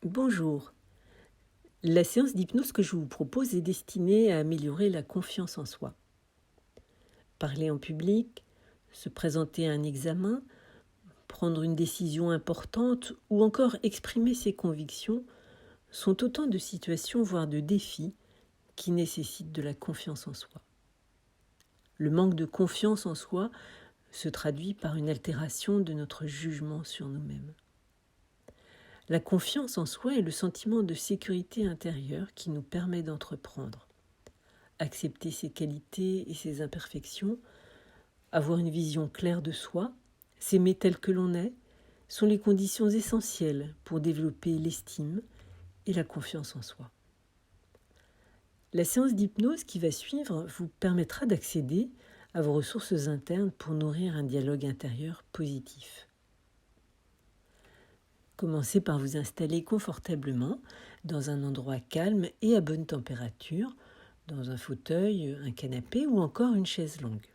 Bonjour. La séance d'hypnose que je vous propose est destinée à améliorer la confiance en soi. Parler en public, se présenter à un examen, prendre une décision importante ou encore exprimer ses convictions sont autant de situations, voire de défis, qui nécessitent de la confiance en soi. Le manque de confiance en soi se traduit par une altération de notre jugement sur nous-mêmes. La confiance en soi est le sentiment de sécurité intérieure qui nous permet d'entreprendre. Accepter ses qualités et ses imperfections, avoir une vision claire de soi, s'aimer tel que l'on est, sont les conditions essentielles pour développer l'estime et la confiance en soi. La séance d'hypnose qui va suivre vous permettra d'accéder à vos ressources internes pour nourrir un dialogue intérieur positif. Commencez par vous installer confortablement dans un endroit calme et à bonne température, dans un fauteuil, un canapé ou encore une chaise longue.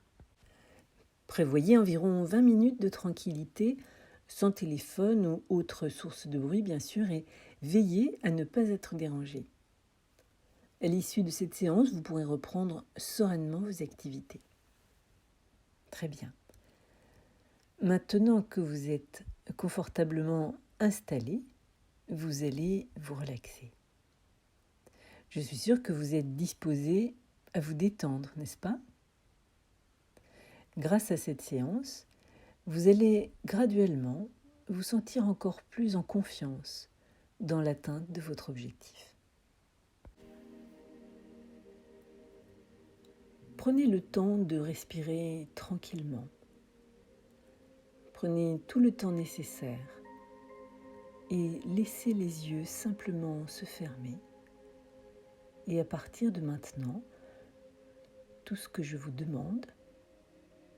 Prévoyez environ 20 minutes de tranquillité, sans téléphone ou autre source de bruit bien sûr, et veillez à ne pas être dérangé. À l'issue de cette séance, vous pourrez reprendre sereinement vos activités. Très bien. Maintenant que vous êtes confortablement installé, vous allez vous relaxer. Je suis sûre que vous êtes disposé à vous détendre, n'est-ce pas ? Grâce à cette séance, vous allez graduellement vous sentir encore plus en confiance dans l'atteinte de votre objectif. Prenez le temps de respirer tranquillement. Prenez tout le temps nécessaire et laissez les yeux simplement se fermer. Et à partir de maintenant, tout ce que je vous demande,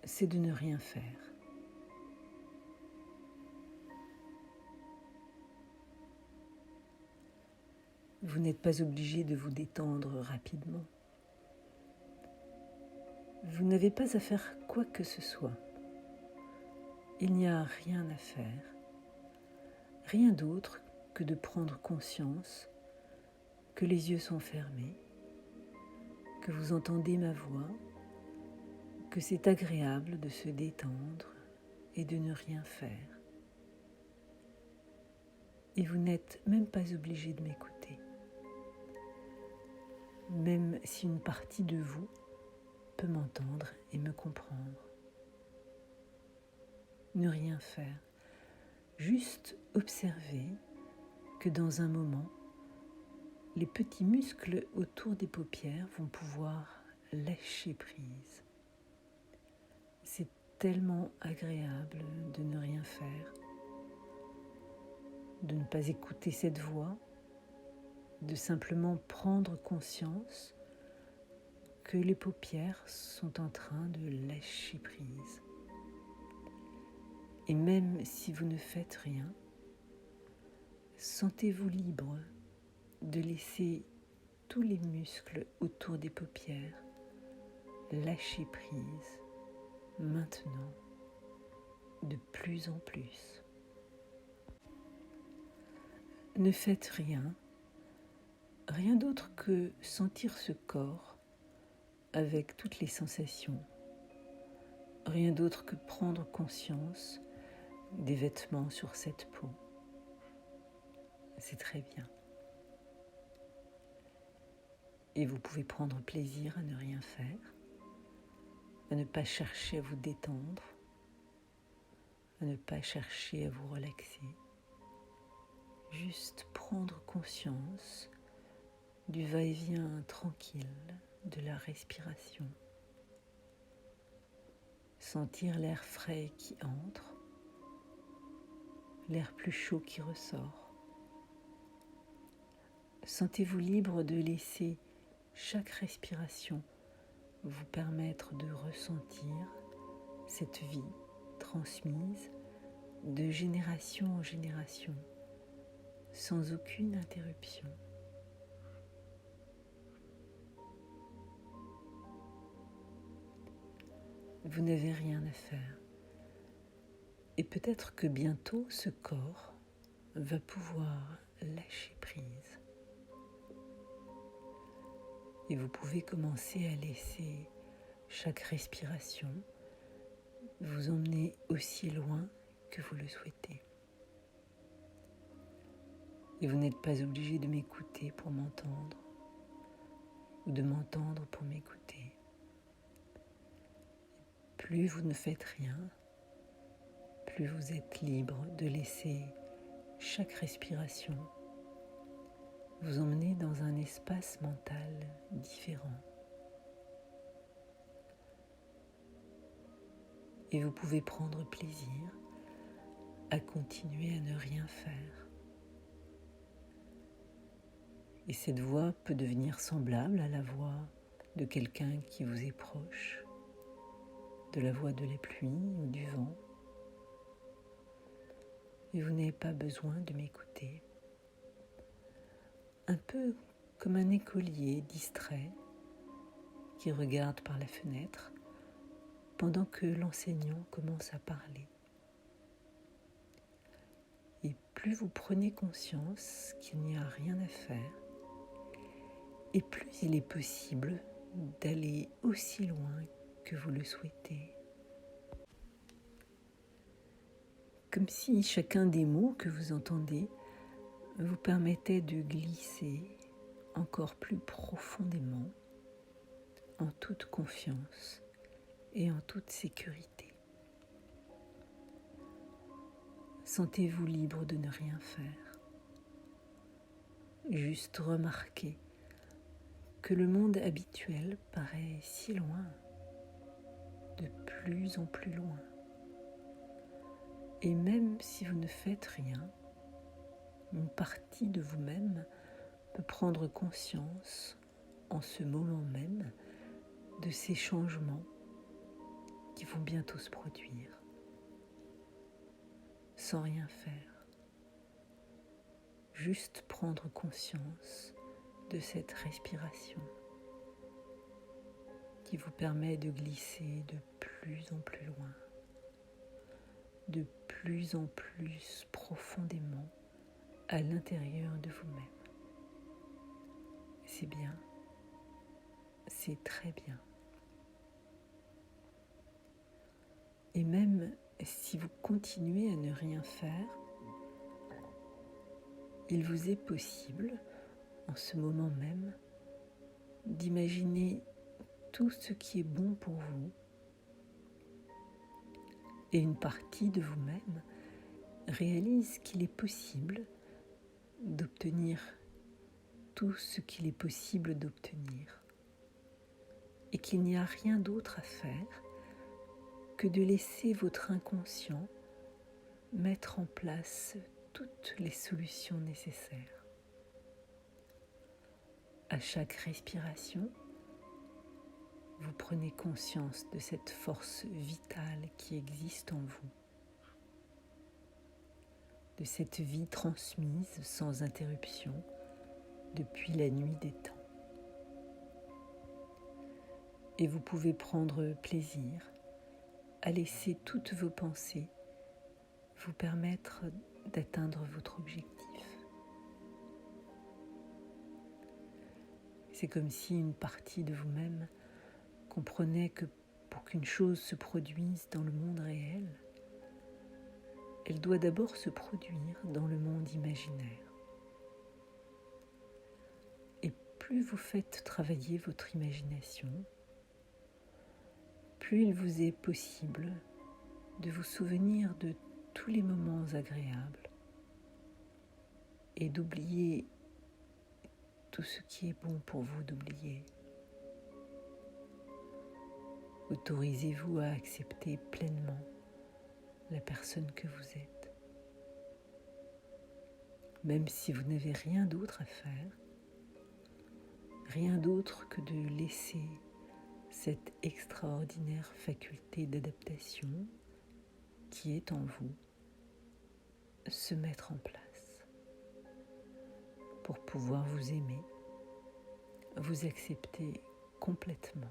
c'est de ne rien faire. Vous n'êtes pas obligé de vous détendre rapidement. Vous n'avez pas à faire quoi que ce soit. Il n'y a rien à faire, rien d'autre que de prendre conscience que les yeux sont fermés, que vous entendez ma voix, que c'est agréable de se détendre et de ne rien faire. Et vous n'êtes même pas obligé de m'écouter. Même si une partie de vous peut m'entendre et me comprendre. Ne rien faire, juste observer que dans un moment, les petits muscles autour des paupières vont pouvoir lâcher prise. C'est tellement agréable de ne rien faire, de ne pas écouter cette voix, de simplement prendre conscience que les paupières sont en train de lâcher prise. Et même si vous ne faites rien, sentez-vous libre de laisser tous les muscles autour des paupières lâcher prise maintenant, de plus en plus. Ne faites rien, rien d'autre que sentir ce corps avec toutes les sensations, rien d'autre que prendre conscience des vêtements sur cette peau. C'est très bien. Et vous pouvez prendre plaisir à ne rien faire, à ne pas chercher à vous détendre, à ne pas chercher à vous relaxer. Juste prendre conscience du va-et-vient tranquille de la respiration. Sentir l'air frais qui entre, l'air plus chaud qui ressort. Sentez-vous libre de laisser chaque respiration vous permettre de ressentir cette vie transmise de génération en génération, sans aucune interruption. Vous n'avez rien à faire. Et peut-être que bientôt ce corps va pouvoir lâcher prise. Et vous pouvez commencer à laisser chaque respiration vous emmener aussi loin que vous le souhaitez. Et vous n'êtes pas obligé de m'écouter pour m'entendre ou de m'entendre pour m'écouter. Plus vous ne faites rien, plus vous êtes libre de laisser chaque respiration vous emmener dans un espace mental différent. Et vous pouvez prendre plaisir à continuer à ne rien faire. Et cette voix peut devenir semblable à la voix de quelqu'un qui vous est proche, de la voix de la pluie ou du vent. Et vous n'avez pas besoin de m'écouter. Un peu comme un écolier distrait qui regarde par la fenêtre pendant que l'enseignant commence à parler. Et plus vous prenez conscience qu'il n'y a rien à faire, et plus il est possible d'aller aussi loin que vous le souhaitez. Comme si chacun des mots que vous entendez vous permettait de glisser encore plus profondément, en toute confiance et en toute sécurité. Sentez-vous libre de ne rien faire. Juste remarquez que le monde habituel paraît si loin, de plus en plus loin. Et même si vous ne faites rien, une partie de vous-même peut prendre conscience en ce moment même de ces changements qui vont bientôt se produire, sans rien faire. Juste prendre conscience de cette respiration qui vous permet de glisser de plus en plus loin, de plus en plus profondément à l'intérieur de vous-même. C'est bien, c'est très bien. Et même si vous continuez à ne rien faire, il vous est possible, en ce moment même, d'imaginer tout ce qui est bon pour vous. Et une partie de vous-même réalise qu'il est possible d'obtenir tout ce qu'il est possible d'obtenir. Et qu'il n'y a rien d'autre à faire que de laisser votre inconscient mettre en place toutes les solutions nécessaires. À chaque respiration, vous prenez conscience de cette force vitale qui existe en vous, de cette vie transmise sans interruption depuis la nuit des temps. Et vous pouvez prendre plaisir à laisser toutes vos pensées vous permettre d'atteindre votre objectif. C'est comme si une partie de vous-même comprenait que pour qu'une chose se produise dans le monde réel, elle doit d'abord se produire dans le monde imaginaire. Et plus vous faites travailler votre imagination, plus il vous est possible de vous souvenir de tous les moments agréables et d'oublier tout ce qui est bon pour vous d'oublier. Autorisez-vous à accepter pleinement la personne que vous êtes. Même si vous n'avez rien d'autre à faire, rien d'autre que de laisser cette extraordinaire faculté d'adaptation qui est en vous se mettre en place pour pouvoir vous aimer, vous accepter complètement.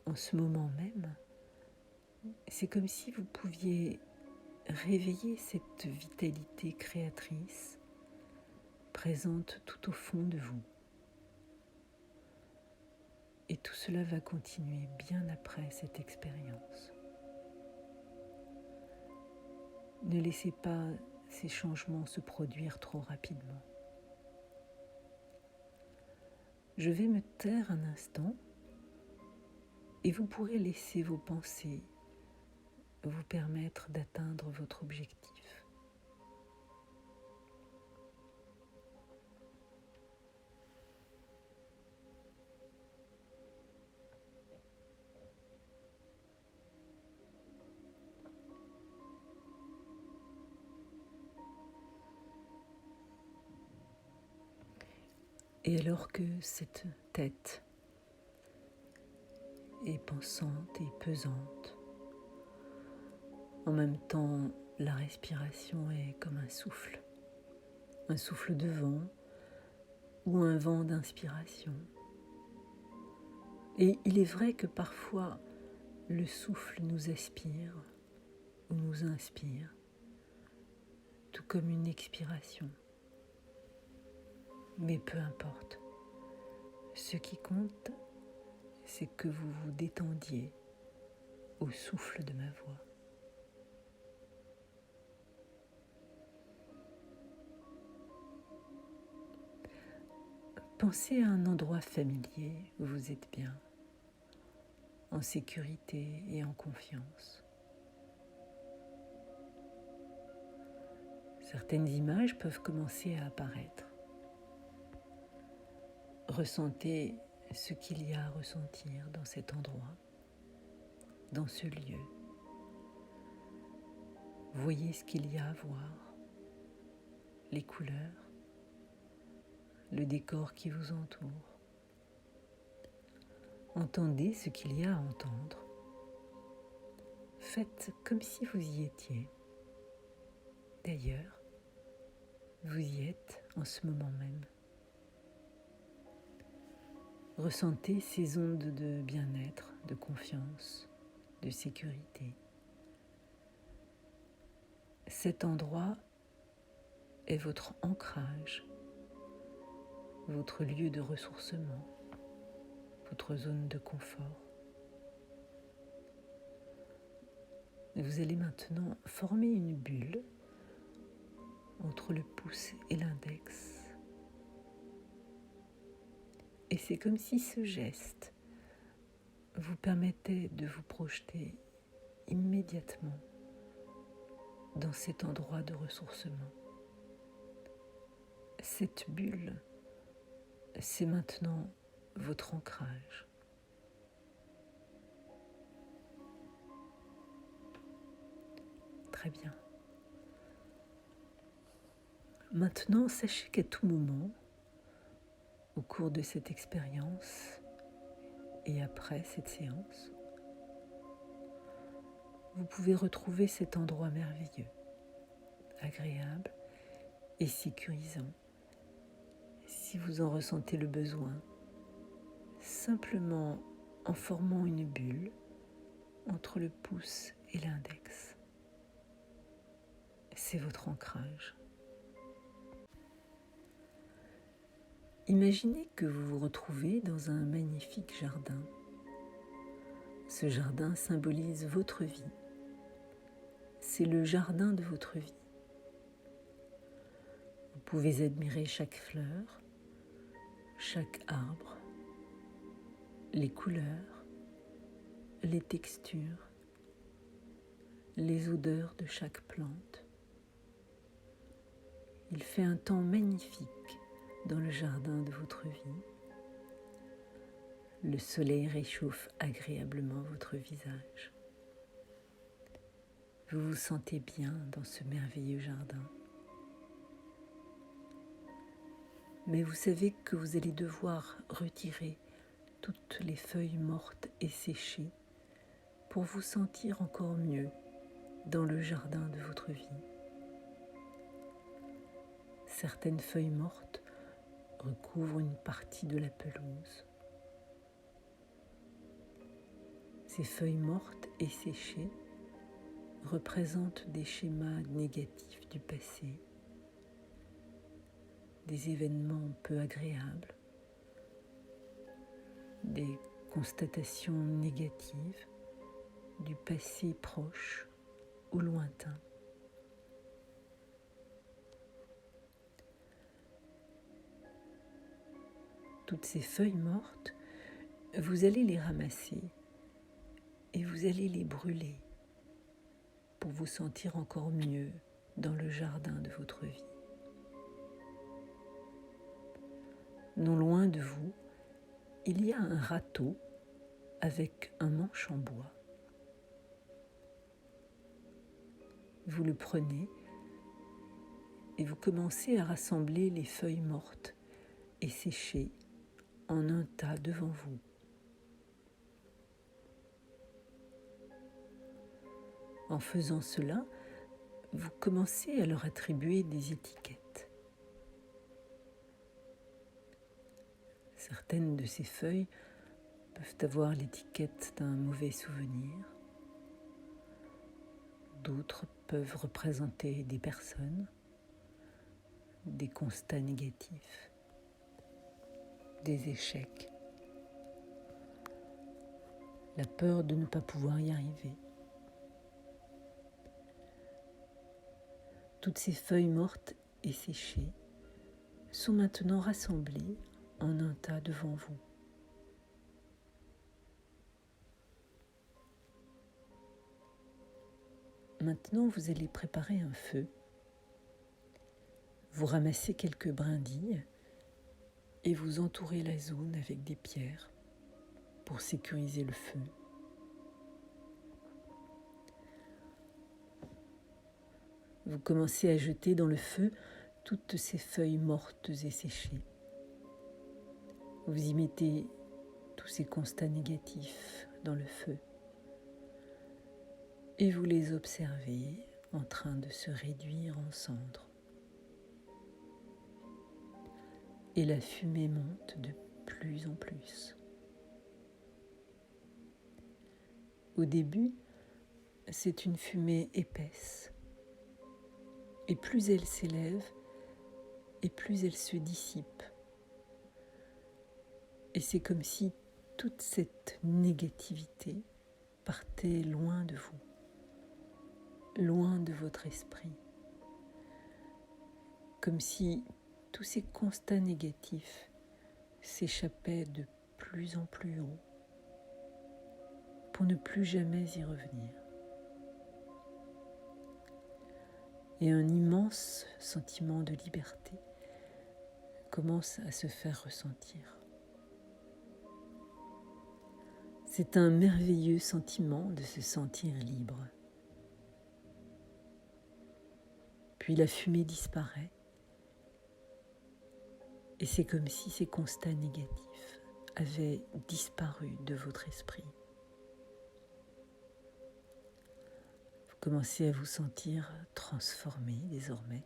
En ce moment même, c'est comme si vous pouviez réveillez cette vitalité créatrice présente tout au fond de vous. Et tout cela va continuer bien après cette expérience. Ne laissez pas ces changements se produire trop rapidement. Je vais me taire un instant et vous pourrez laisser vos pensées vous permettre d'atteindre votre objectif. Et alors que cette tête est pensante et pesante, en même temps la respiration est comme un souffle de vent ou un vent d'inspiration. Et il est vrai que parfois le souffle nous aspire ou nous inspire, tout comme une expiration. Mais peu importe, ce qui compte, c'est que vous vous détendiez au souffle de ma voix. Pensez à un endroit familier où vous êtes bien, en sécurité et en confiance. Certaines images peuvent commencer à apparaître. Ressentez ce qu'il y a à ressentir dans cet endroit, dans ce lieu. Voyez ce qu'il y a à voir, les couleurs, le décor qui vous entoure. Entendez ce qu'il y a à entendre. Faites comme si vous y étiez. D'ailleurs, vous y êtes en ce moment même. Ressentez ces ondes de bien-être, de confiance, de sécurité. Cet endroit est votre ancrage, votre lieu de ressourcement, votre zone de confort. Vous allez maintenant former une bulle entre le pouce et l'index. Et c'est comme si ce geste vous permettait de vous projeter immédiatement dans cet endroit de ressourcement. Cette bulle, c'est maintenant votre ancrage. Très bien. Maintenant, sachez qu'à tout moment, au cours de cette expérience et après cette séance, vous pouvez retrouver cet endroit merveilleux, agréable et sécurisant. Si vous en ressentez le besoin, simplement en formant une bulle entre le pouce et l'index. C'est votre ancrage. Imaginez que vous vous retrouvez dans un magnifique jardin. Ce jardin symbolise votre vie. C'est le jardin de votre vie. Vous pouvez admirer chaque fleur, chaque arbre, les couleurs, les textures, les odeurs de chaque plante. Il fait un temps magnifique dans le jardin de votre vie. Le soleil réchauffe agréablement votre visage. Vous vous sentez bien dans ce merveilleux jardin. Mais vous savez que vous allez devoir retirer toutes les feuilles mortes et séchées pour vous sentir encore mieux dans le jardin de votre vie. Certaines feuilles mortes recouvrent une partie de la pelouse. Ces feuilles mortes et séchées, vous allez représentent des schémas négatifs du passé, des événements peu agréables, des constatations négatives du passé proche ou lointain. Toutes ces feuilles mortes, vous allez les ramasser et vous allez les brûler pour vous sentir encore mieux dans le jardin de votre vie. Non loin de vous, il y a un râteau avec un manche en bois. Vous le prenez et vous commencez à rassembler les feuilles mortes et séchées en un tas devant vous. En faisant cela, vous commencez à leur attribuer des étiquettes. Certaines de ces feuilles peuvent avoir l'étiquette d'un mauvais souvenir. D'autres peuvent représenter des personnes, des constats négatifs, des échecs, la peur de ne pas pouvoir y arriver. Toutes ces feuilles mortes et séchées sont maintenant rassemblées en un tas devant vous. Maintenant, vous allez préparer un feu. Vous ramassez quelques brindilles et vous entourez la zone avec des pierres pour sécuriser le feu. Vous commencez à jeter dans le feu toutes ces feuilles mortes et séchées. Vous y mettez tous ces constats négatifs dans le feu et vous les observez en train de se réduire en cendres. Et la fumée monte de plus en plus. Au début, c'est une fumée épaisse. Et plus elle s'élève, et plus elle se dissipe. Et c'est comme si toute cette négativité partait loin de vous, loin de votre esprit. Comme si tous ces constats négatifs s'échappaient de plus en plus haut pour ne plus jamais y revenir. Et un immense sentiment de liberté commence à se faire ressentir. C'est un merveilleux sentiment de se sentir libre. Puis la fumée disparaît et c'est comme si ces constats négatifs avaient disparu de votre esprit. Vous commencez à vous sentir transformé désormais.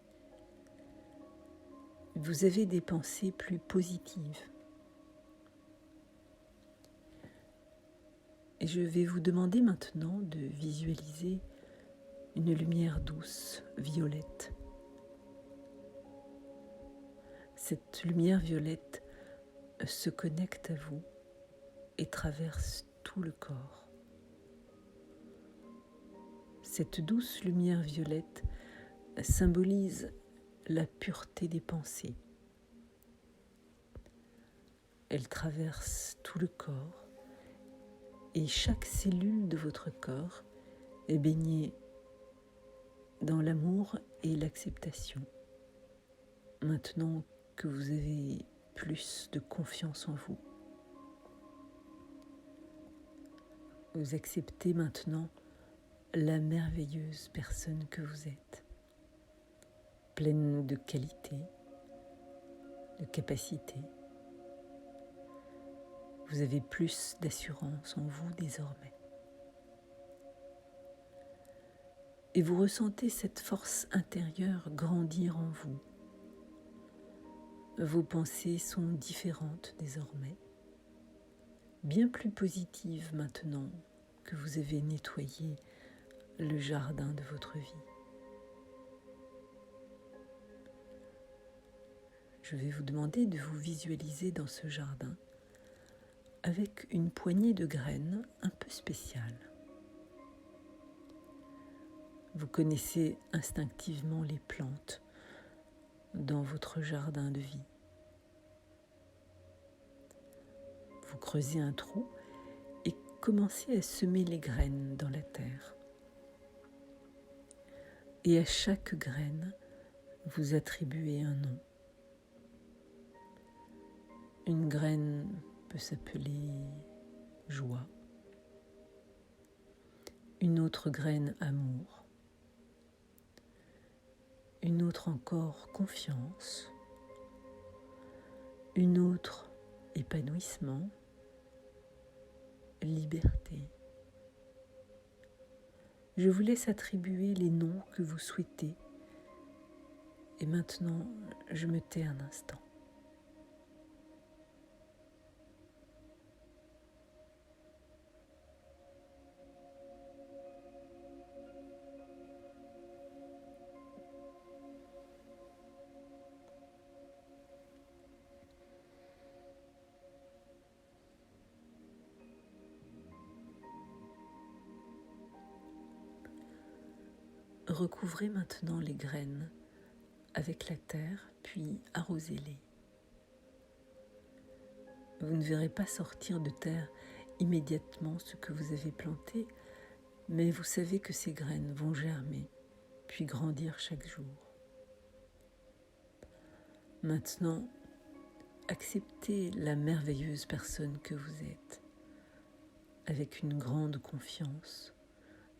Vous avez des pensées plus positives. Et je vais vous demander maintenant de visualiser une lumière douce, violette. Cette lumière violette se connecte à vous et traverse tout le corps. Cette douce lumière violette symbolise la pureté des pensées. Elle traverse tout le corps et chaque cellule de votre corps est baignée dans l'amour et l'acceptation. Maintenant que vous avez plus de confiance en vous, vous acceptez maintenant la merveilleuse personne que vous êtes, pleine de qualités, de capacités. Vous avez plus d'assurance en vous désormais. Et vous ressentez cette force intérieure grandir en vous. Vos pensées sont différentes désormais, bien plus positives maintenant que vous avez nettoyé le jardin de votre vie. Je vais vous demander de vous visualiser dans ce jardin avec une poignée de graines un peu spéciale. Vous connaissez instinctivement les plantes dans votre jardin de vie. Vous creusez un trou et commencez à semer les graines dans la terre. Et à chaque graine, vous attribuez un nom. Une graine peut s'appeler joie, une autre graine amour, une autre encore confiance, une autre épanouissement, liberté. Je vous laisse attribuer les noms que vous souhaitez et maintenant je me tais un instant. Recouvrez maintenant les graines avec la terre, puis arrosez-les. Vous ne verrez pas sortir de terre immédiatement ce que vous avez planté, mais vous savez que ces graines vont germer, puis grandir chaque jour. Maintenant, acceptez la merveilleuse personne que vous êtes, avec une grande confiance,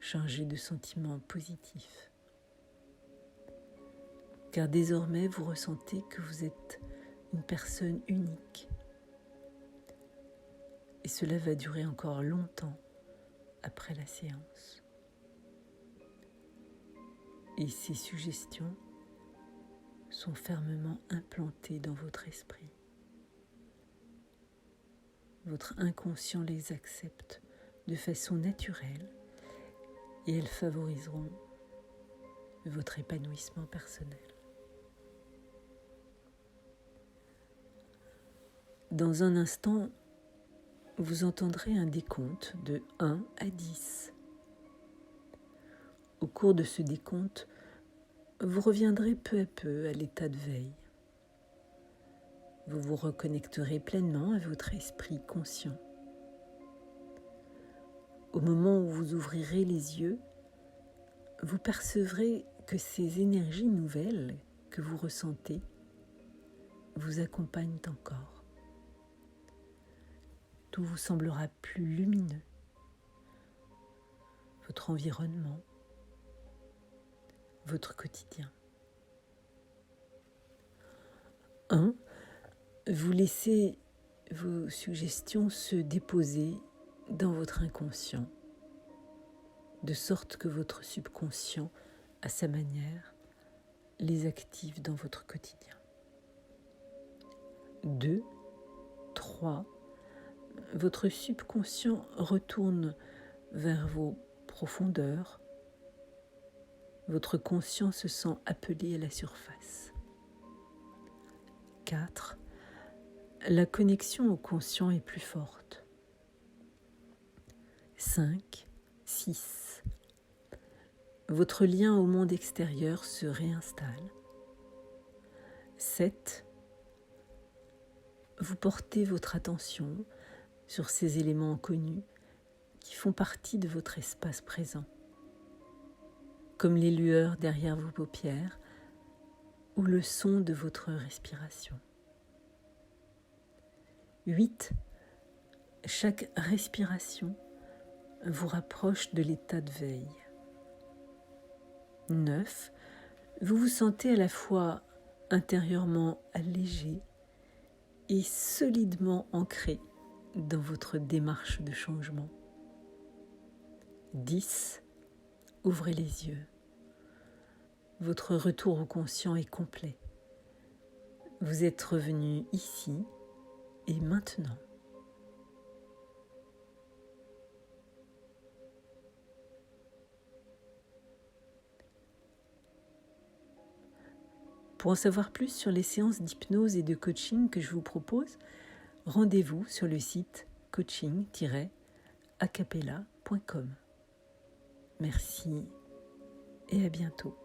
chargée de sentiments positifs. Car désormais, vous ressentez que vous êtes une personne unique. Et cela va durer encore longtemps après la séance. Et ces suggestions sont fermement implantées dans votre esprit. Votre inconscient les accepte de façon naturelle et elles favoriseront votre épanouissement personnel. Dans un instant, vous entendrez un décompte de 1 à 10. Au cours de ce décompte, vous reviendrez peu à peu à l'état de veille. Vous vous reconnecterez pleinement à votre esprit conscient. Au moment où vous ouvrirez les yeux, vous percevrez que ces énergies nouvelles que vous ressentez vous accompagnent encore. Tout vous semblera plus lumineux. Votre environnement, votre quotidien. 1. Vous laissez vos suggestions se déposer dans votre inconscient, de sorte que votre subconscient, à sa manière, les active dans votre quotidien. 2, 3, votre subconscient retourne vers vos profondeurs. Votre conscient se sent appelé à la surface. 4, la connexion au conscient est plus forte. 5, 6, votre lien au monde extérieur se réinstalle. 7, vous portez votre attention sur ces éléments inconnus qui font partie de votre espace présent, comme les lueurs derrière vos paupières ou le son de votre respiration. 8, chaque respiration vous rapproche de l'état de veille. 9, vous vous sentez à la fois intérieurement allégé et solidement ancré dans votre démarche de changement. 10, ouvrez les yeux. Votre retour au conscient est complet. Vous êtes revenu ici et maintenant. Pour en savoir plus sur les séances d'hypnose et de coaching que je vous propose, rendez-vous sur le site coaching-acapella.com. Merci et à bientôt.